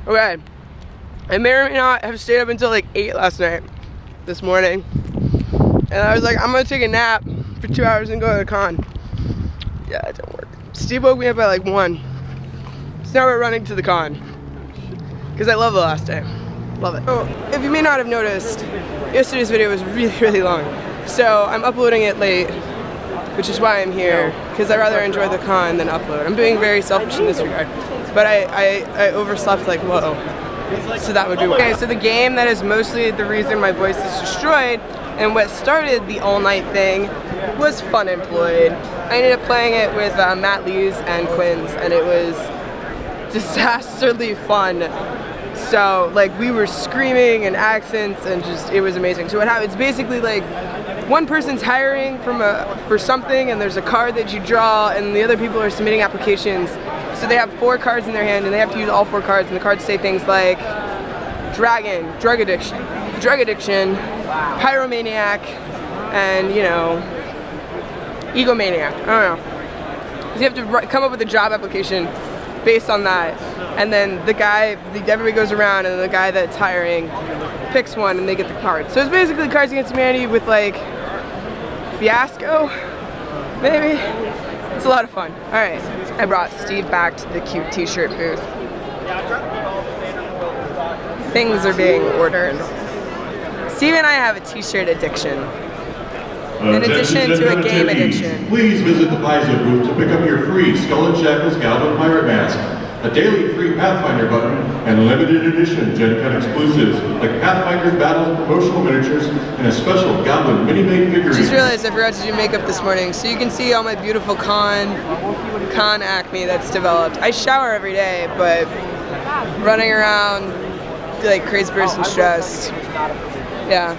Okay, I may or may not have stayed up until like 8 last night, this morning. And I was like, I'm gonna take a nap for 2 hours and go to the con. Yeah, it didn't work. Steve woke me up at like 1. So now we're running to the con. Because I love the last day. Love it. Oh, if you may not have noticed, yesterday's video was really, really long. So I'm uploading it late, which is why I'm here. Because I rather enjoy the con than upload. I'm being very selfish in this regard. But I overslept like whoa. So that would be okay. So the game that is mostly the reason my voice is destroyed and what started the all-night thing was Fun Employed. I ended up playing it with Matt Lees and Quinn's, and it was disastrously fun. So like we were screaming and accents and just, it was amazing. So what happens, it's basically like one person's hiring for something and there's a card that you draw and the other people are submitting applications. So they have 4 cards in their hand and they have to use all 4 cards, and the cards say things like dragon, drug addiction, pyromaniac, and you know, egomaniac. I don't know. So you have to come up with a job application based on that, and then everybody goes around and the guy that's hiring picks one and they get the card. So it's basically Cards Against Humanity with like Fiasco, maybe. It's a lot of fun. All right, I brought Steve back to the cute t-shirt booth. Things are being ordered. Steve and I have a t-shirt addiction. In addition to a game addiction. Please visit the Paizo booth to pick up your free Skull and Shackles Goblin Pirate Mask, a daily free Pathfinder button, and limited edition Gen Con exclusives like Pathfinder's Battles promotional miniatures and a special Goblin mini-made figurine. Just realized I forgot to do makeup this morning, so you can see all my beautiful con acne that's developed. I shower every day, but running around like crazy person stressed. Yeah.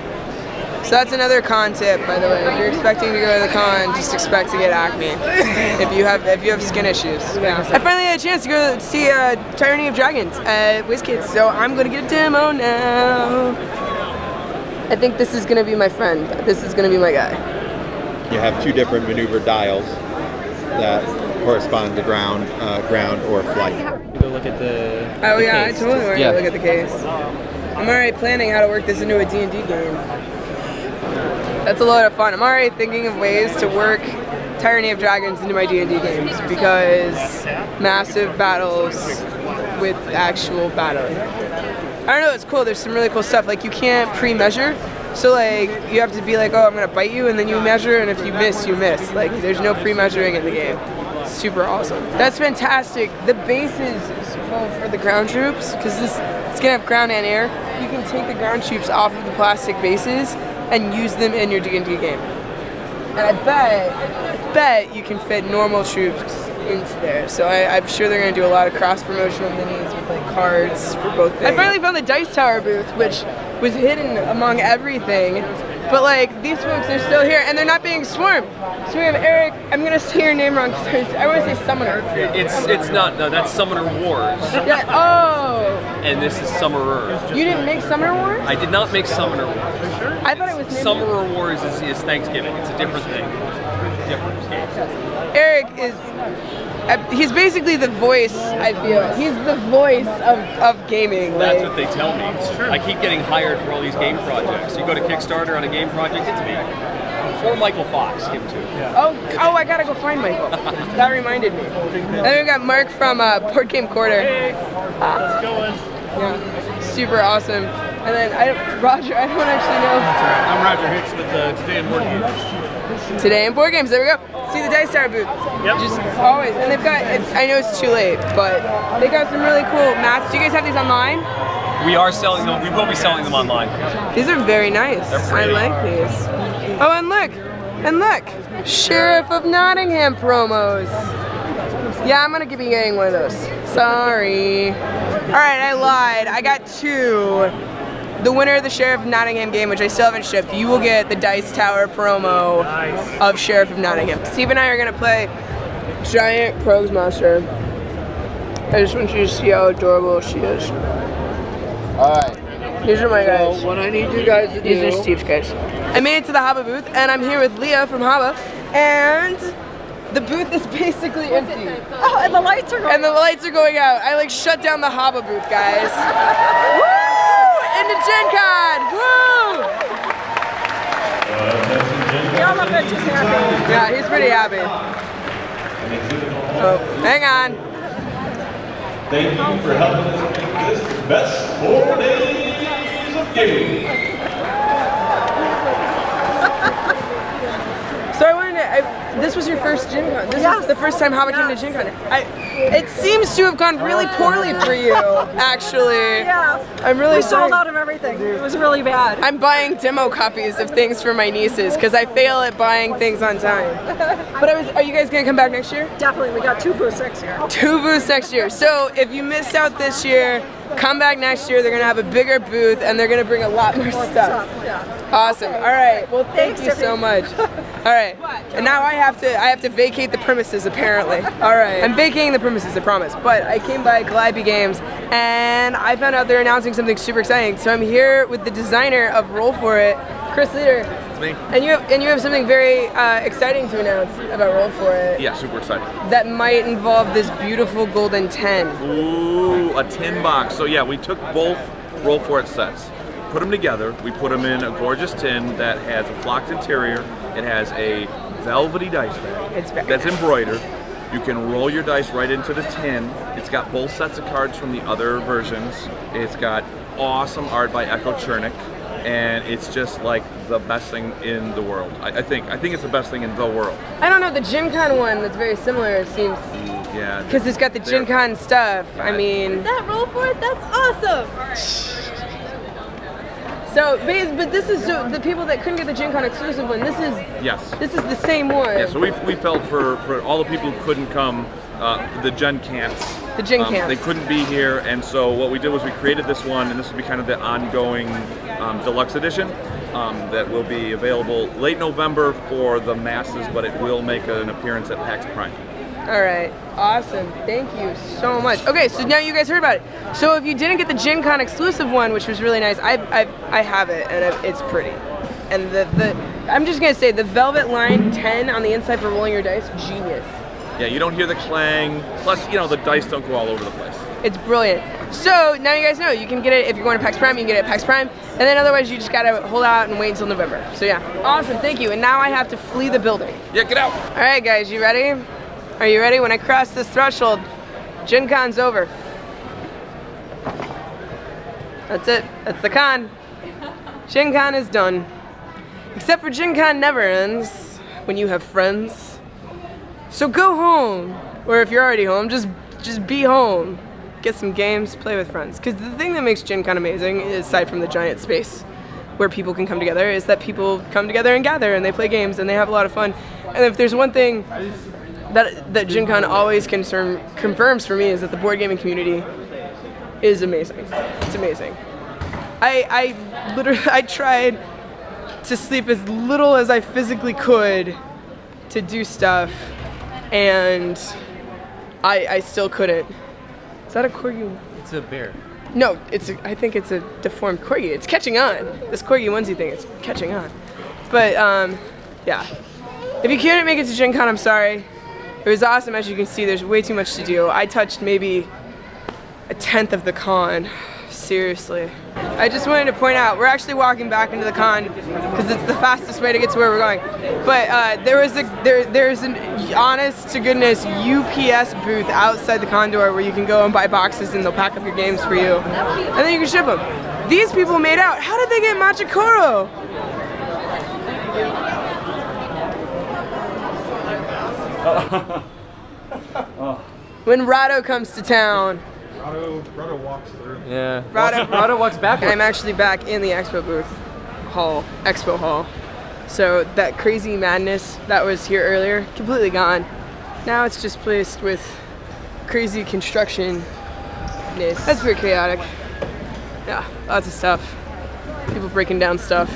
So that's another con tip, by the way. If you're expecting to go to the con, just expect to get acne. If you have skin issues. Yeah. I finally had a chance to go see Tyranny of Dragons at WizKids, so I'm gonna get a demo now. I think this is gonna be my friend. This is gonna be my guy. You have 2 different maneuver dials that correspond to ground or flight. Go look at the Oh yeah, case. I totally want to look at the case. I'm already planning how to work this into a D&D game. That's a lot of fun. I'm already thinking of ways to work Tyranny of Dragons into my D&D games, because massive battles with actual battling. I don't know, it's cool. There's some really cool stuff. Like you can't pre-measure. So like you have to be like, oh, I'm gonna bite you, and then you measure, and if you miss, you miss. Like there's no pre-measuring in the game. Super awesome. That's fantastic. The bases for the ground troops, because it's gonna have ground and air. You can take the ground troops off of the plastic bases and use them in your D&D game. And I bet you can fit normal troops into there. So I'm sure they're gonna do a lot of cross-promotional minis with like cards for both things. I finally found the Dice Tower booth, which was hidden among everything. But like, these folks are still here and they're not being swarmed. So we have Eric, I'm gonna say your name wrong because I wanna say Summoner. It's not, no, that's Summoner Wars. Yeah, oh! And this is Summoner. You didn't make Summoner Wars? I did not make Summoner Wars. I thought it was named Summoner Wars is Thanksgiving. It's a different thing. Different game. Eric is, he's basically the voice, I feel. He's the voice of gaming. That's like, what they tell me. I keep getting hired for all these game projects. You go to Kickstarter on a game project, it's me. Or Michael Fox, him too. Oh, I gotta go find Michael. That reminded me. And then we got Mark from Board Game Quarter. Hey, how's it going? Yeah, super awesome. And then Roger, I don't actually know. I'm Roger Hicks with Today in Board Games. Today in Board Games, there we go. See the Dice Tower booth. Yep. Just always. And they've got, I know it's too late, but they got some really cool mats. Do you guys have these online? We are selling them. We will be selling them online. These are very nice. I like these. Oh, and look, Sheriff of Nottingham promos. Yeah, I'm gonna be getting one of those. Sorry. All right, I lied. I got 2. The winner of the Sheriff of Nottingham game, which I still haven't shipped, you will get the Dice Tower promo of Sheriff of Nottingham. Steve and I are gonna play Giant Progs Monster. I just want you to see how adorable she is. Alright. These are my guys. So what I need you guys to do. These are Steve's guys. I made it to the Haba booth, and I'm here with Leah from Haba, and The booth is basically empty. Oh, and the lights are going And the lights are going out. I like shut down the Haba booth, guys. Woo! Into Gen Con! Woo! Yeah, look at just happy. Yeah, he's pretty happy. Oh, hang on. Thank you for helping us make this the best 4 days of gaming. So I wanted to, this was your first Gen Con. This was the first time Haba came to Gen Con. It seems to have gone really poorly for you, actually. Yeah. I'm really We sorry. sold out of everything. It was really bad. I'm buying demo copies of things for my nieces because I fail at buying things on time. But are you guys gonna come back next year? Definitely, we got 2 booths next year. 2 booths next year. So if you missed out this year, come back next year. They're gonna have a bigger booth and they're gonna bring a lot more stuff. Yeah. Awesome. All right. Well, thank Thanks, you so much. All right. And now I have to vacate the premises apparently. All right. I'm vacating the premises, I promise. But I came by Calliope Games and I found out they're announcing something super exciting. So I'm here with the designer of Roll For It, Chris Leader. It's me. And you have something very exciting to announce about Roll For It. Yeah, super excited. That might involve this beautiful golden 10. Ooh, a tin box. So yeah, we took both Roll For It sets, put them together. We put them in a gorgeous tin that has a flocked interior. It has a velvety dice bag. It's very that's nice. embroidered. You can roll your dice right into the tin. It's got both sets of cards from the other versions. It's got awesome art by Echo Chernik. And it's just like the best thing in the world. I think it's the best thing in the world. I don't know, the Gen Con one that's very similar, it seems. Yeah. Because it's got the Gen Con stuff. I mean. That Roll For It? That's awesome! So, but this is the people that couldn't get the Gen Con exclusive one. This is the same one. Yeah. So we felt for all the people who couldn't come, the Gen Cants. The Gen Cants. They couldn't be here, and so what we did was we created this one, and this will be kind of the ongoing deluxe edition that will be available late November for the masses, but it will make an appearance at PAX Prime. All right, awesome. Thank you so much. Okay, so now you guys heard about it. So if you didn't get the Gen Con exclusive one, which was really nice, I have it, and it's pretty. And I'm just gonna say the velvet line 10 on the inside for rolling your dice, genius. Yeah, you don't hear the clang. Plus, the dice don't go all over the place. It's brilliant. So now you guys know you can get it if you're going to PAX Prime. You can get it at PAX Prime, and then otherwise you just gotta hold out and wait until November. So yeah, awesome. Thank you. And now I have to flee the building. Yeah, get out. All right, guys, you ready? Are you ready? When I cross this threshold, Gen Con's over. That's it. That's the con. Gen Con is done. Except for Gen Con never ends when you have friends. So go home, or if you're already home, just be home. Get some games, play with friends. Because the thing that makes Gen Con amazing, aside from the giant space where people can come together, is that people come together and gather and they play games and they have a lot of fun. And if there's one thing that Gen Con always confirms for me is that the board gaming community is amazing. It's amazing. I tried to sleep as little as I physically could to do stuff, and I still couldn't. Is that a corgi? It's a bear. No, I think it's a deformed corgi. It's catching on. This corgi onesie thing is catching on. But yeah. If you couldn't make it to Gen Con, I'm sorry. It was awesome. As you can see, there's way too much to do. I touched maybe 1/10 of the con. Seriously. I just wanted to point out, we're actually walking back into the con because it's the fastest way to get to where we're going. But there's an honest to goodness UPS booth outside the con door where you can go and buy boxes and they'll pack up your games for you. And then you can ship them. These people made out. How did they get Machikoro? When Rado comes to town. Rado walks through. Yeah. Rado walks backwards. I'm actually back in the expo booth expo hall. So that crazy madness that was here earlier, completely gone. Now it's just placed with crazy construction-ness. That's pretty chaotic. Yeah, lots of stuff. People breaking down stuff.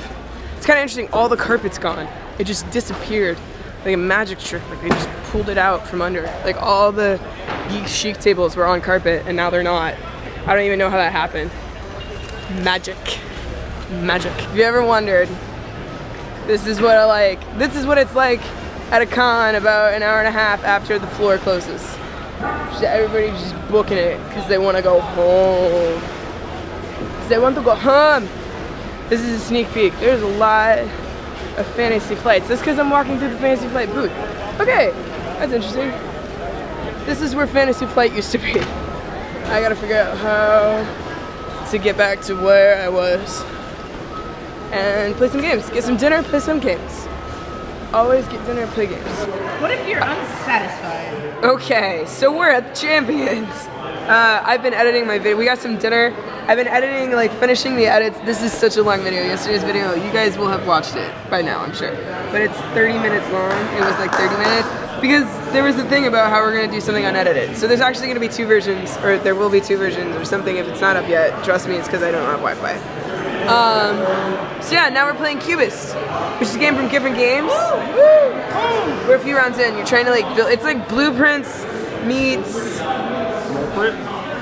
It's kind of interesting, all the carpet's gone. It just disappeared. Like a magic trick, like they just pulled it out from under. Like all the Geek Chic tables were on carpet and now they're not. I don't even know how that happened. Magic. Magic. If you ever wondered, this is what it's like at a con about an hour and a half after the floor closes. Everybody's just booking it because they want to go home. They want to go home. This is a sneak peek. There's a lot of Fantasy Flights. That's because I'm walking through the Fantasy Flight booth. Okay, that's interesting. This is where Fantasy Flight used to be. I gotta figure out how to get back to where I was and play some games. Get some dinner, play some games. Always get dinner and play games. What if you're unsatisfied? Okay, so we're at the Champions. I've been editing my video. We got some dinner. I've been editing, like finishing the edits. This is such a long video. Yesterday's video, you guys will have watched it by now, I'm sure. But it's 30 minutes long. It was like 30 minutes because there was a thing about how we're gonna do something unedited. So there's actually gonna be 2 versions, or there will be 2 versions or something if it's not up yet. Trust me, it's because I don't have Wi-Fi. So yeah, now we're playing Cubist, which is a game from different games. We're a few rounds in. You're trying to like build. It's like Blueprints meets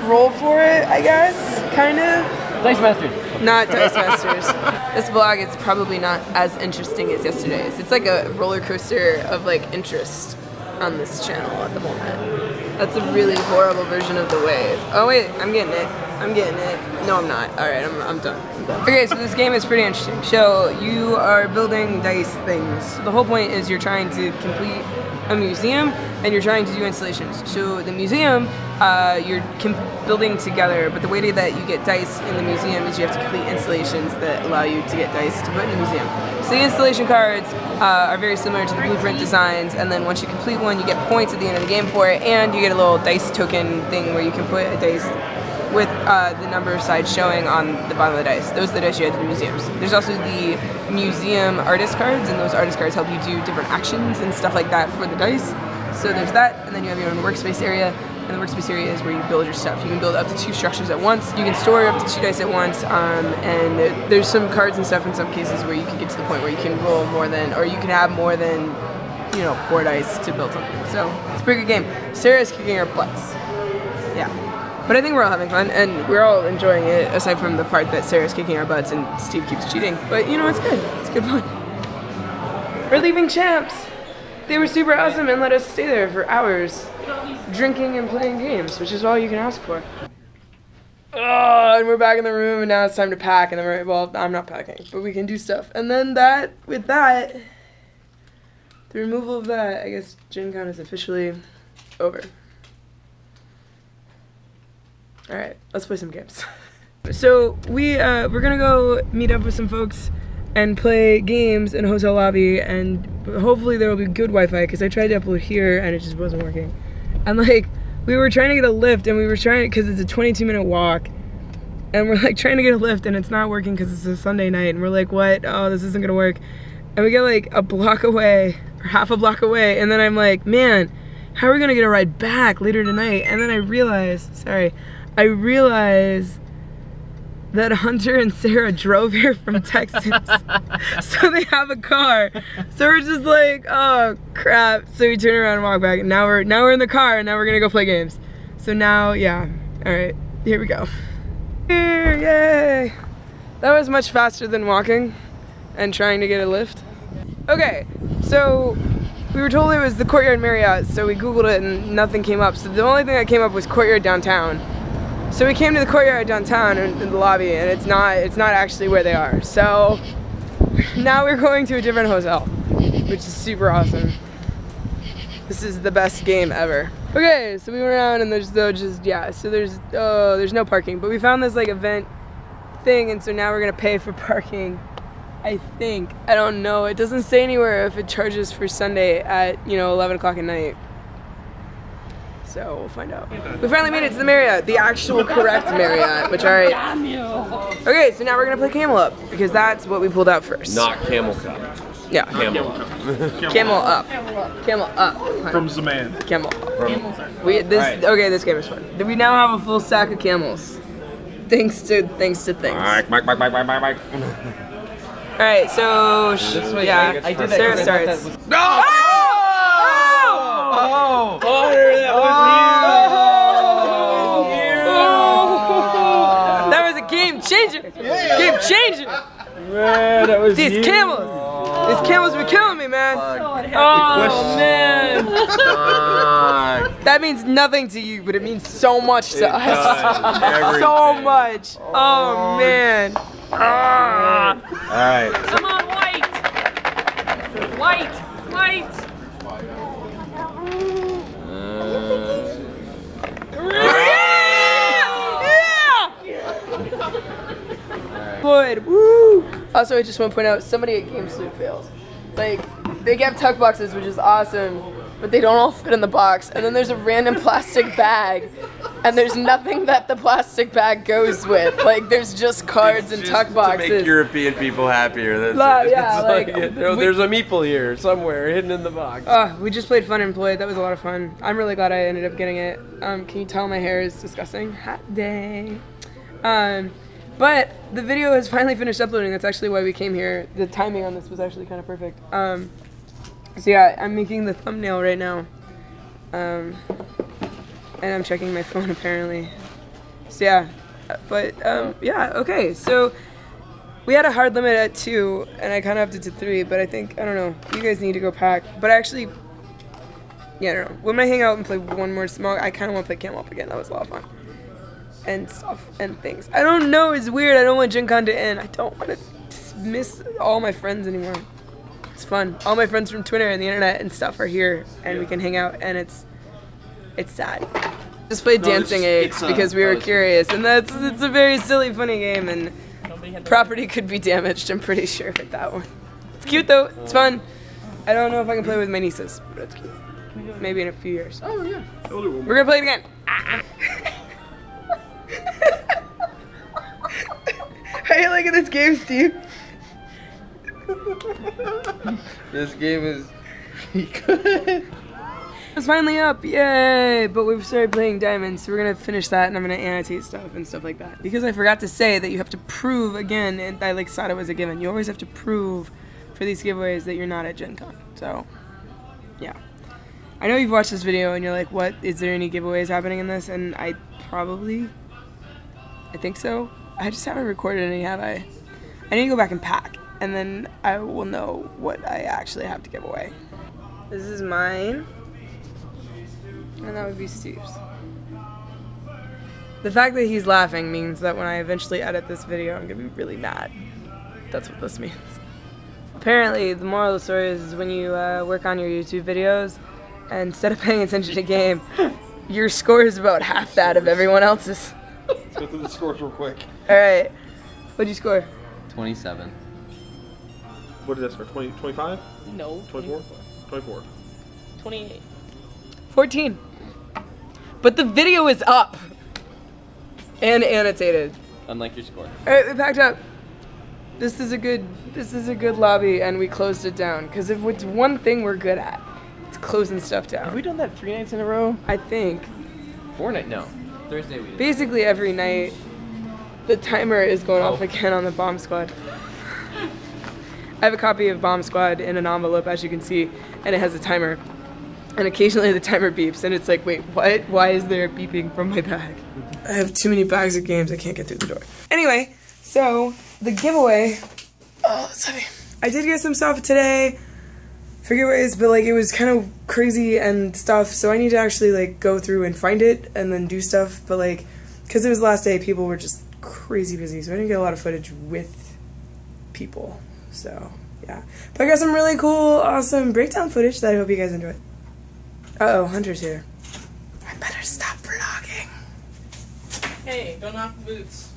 Roll for It, I guess, kind of. Dice Masters. Not Dice Masters. This vlog is probably not as interesting as yesterday's. It's like a roller coaster of like interest on this channel at the moment. That's a really horrible version of the wave. Oh wait, I'm getting it. I'm getting it. No, I'm not. All right, I'm done. Okay, so this game is pretty interesting. So you are building dice things. The whole point is you're trying to complete a museum and you're trying to do installations. So the museum, you're building together, but the way that you get dice in the museum is you have to complete installations that allow you to get dice to put in the museum. So the installation cards are very similar to the blueprint designs, and then once you complete one, you get points at the end of the game for it, and you get a little dice token thing where you can put a dice with the number side showing on the bottom of the dice. Those are the dice you have in the museums. There's also the museum artist cards, and those artist cards help you do different actions and stuff like that for the dice. So there's that, and then you have your own workspace area, and the workspace area is where you build your stuff. You can build up to 2 structures at once. You can store up to 2 dice at once, and there's some cards and stuff in some cases where you can get to the point where you can roll more than, or you can have more than, 4 dice to build something. So it's a pretty good game. Sarah's kicking our butts. Yeah. But I think we're all having fun, and we're all enjoying it, aside from the part that Sarah's kicking our butts and Steve keeps cheating. But it's good. It's good fun. We're leaving Champs. They were super awesome and let us stay there for hours, drinking and playing games, which is all you can ask for. And we're back in the room, and now it's time to pack. And then well, I'm not packing, but we can do stuff. And then with that, the removal of that, I guess Gen Con is officially over. Alright, let's play some games. So we're gonna go meet up with some folks and play games in a hotel lobby, and hopefully there will be good Wi-Fi, because I tried to upload here and it just wasn't working. And like, we were trying to get a lift, and we were trying, because it's a 22-minute walk, and we're like trying to get a lift and it's not working because it's a Sunday night, and we're like, what? Oh, this isn't gonna work. And we get like a block away, or half a block away, and then I'm like, man, how are we gonna get a ride back later tonight? And then I realized that Hunter and Sarah drove here from Texas, so they have a car. So we're just like, oh crap. So we turn around and walk back, and now we're in the car, and now we're gonna go play games. So now, yeah, all right, here we go. Here, yay! That was much faster than walking and trying to get a lift. Okay, so we were told it was the Courtyard Marriott, so we Googled it and nothing came up. So the only thing that came up was Courtyard Downtown. So we came to the Courtyard Downtown in the lobby, and it's not actually where they are. So now we're going to a different hotel, which is super awesome. This is the best game ever. Okay, so we went around, and there's no parking, but we found this like event thing, and so now we're gonna pay for parking. I think, I don't know, it doesn't say anywhere if it charges for Sunday at 11 o'clock at night. So we'll find out. We finally made it to the Marriott, the actual correct Marriott, which alright. Okay, so now we're gonna play Camel Up, because that's what we pulled out first. Not Camel Cup. Yeah. Camel. Camel Up. Camel Up. From Zaman. Camel Up. Okay, this game is fun. We now have a full stack of camels. Thanks to things. Alright, so yeah, I did Sarah starts. No! Oh! Hunter, that was a game changer! Yeah. Game changer! Man, that was These camels! These camels be killing me, man. Oh, man. That means nothing to you, but it means so much to us. So Everything. much. Oh, man. All right. Come on, white. White. White. Good. Woo! Also, I just want to point out, somebody at Game Sloop fails. Like, they get tuck boxes, which is awesome, but they don't all fit in the box. And then there's a random plastic bag, and there's nothing that the plastic bag goes with. Like, there's just cards and tuck boxes. To make European people happier. That's it. Yeah, like, There's a meeple here somewhere hidden in the box. we just played Fun Employed. That was a lot of fun. I'm really glad I ended up getting it. Can you tell my hair is disgusting? Hot day. But the video has finally finished uploading. That's actually why we came here. The timing on this was actually kind of perfect. So yeah, I'm making the thumbnail right now. And I'm checking my phone apparently. So yeah, but yeah, okay. So we had a hard limit at 2, and I kind of upped it to 3, but I think, I don't know, you guys need to go pack. But actually, yeah, I don't know. When I hang out and play one more small, I kind of want to play Camel Up again. That was a lot of fun. And stuff and things. I don't know, it's weird. I don't want Gen Con to end. I don't want to miss all my friends anymore. It's fun. All my friends from Twitter and the internet and stuff are here, and we can hang out, and it's sad. Just played Dancing Eggs because we were curious, and it's a very silly, funny game, and property could be damaged, I'm pretty sure, with that one. It's cute though, it's fun. I don't know if I can play with my nieces, but it's cute. Maybe in a few years. Oh yeah. We're gonna play it again. How you liking this game, Steve? This game is good. It's finally up, yay! But we've started playing Diamonds, so we're gonna finish that, and I'm gonna annotate stuff and stuff like that. Because I forgot to say that you have to prove again, and I like thought it was a given. You always have to prove for these giveaways that you're not at Gen Con. So, yeah. I know you've watched this video and you're like, what? Is there any giveaways happening in this? And I think so. I just haven't recorded any, have I? I need to go back and pack, and then I will know what I actually have to give away. This is mine, and that would be Steve's. The fact that he's laughing means that when I eventually edit this video, I'm gonna be really mad. That's what this means. Apparently, the moral of the story is when you work on your YouTube videos, and instead of paying attention to the game, your score is about half that of everyone else's. Let's go through the scores real quick. Alright. What'd you score? 27. What did that score? 20, 25? No. 24? 24. 28. 14. But the video is up. And annotated. Unlike your score. Alright, we packed up. This is a good lobby, and we closed it down. Because if it's one thing we're good at, it's closing stuff down. Have we done that 3 nights in a row? I think. 4 nights? No. Thursday we did. Basically every night, the timer is going off again on the Bomb Squad. I have a copy of Bomb Squad in an envelope, as you can see, and it has a timer. And occasionally the timer beeps, and it's like, wait, what? Why is there beeping from my bag? I have too many bags of games, I can't get through the door. Anyway, so the giveaway, oh, that's heavy. I did get some stuff today for giveaways, but like it was kind of crazy and stuff, so I need to actually like go through and find it and then do stuff, but like, because it was the last day, people were just crazy busy, so I didn't get a lot of footage with people, so yeah. But I got some really cool, awesome breakdown footage that I hope you guys enjoy. Uh-oh, Hunter's here. I better stop vlogging. Hey, don't knock the boots.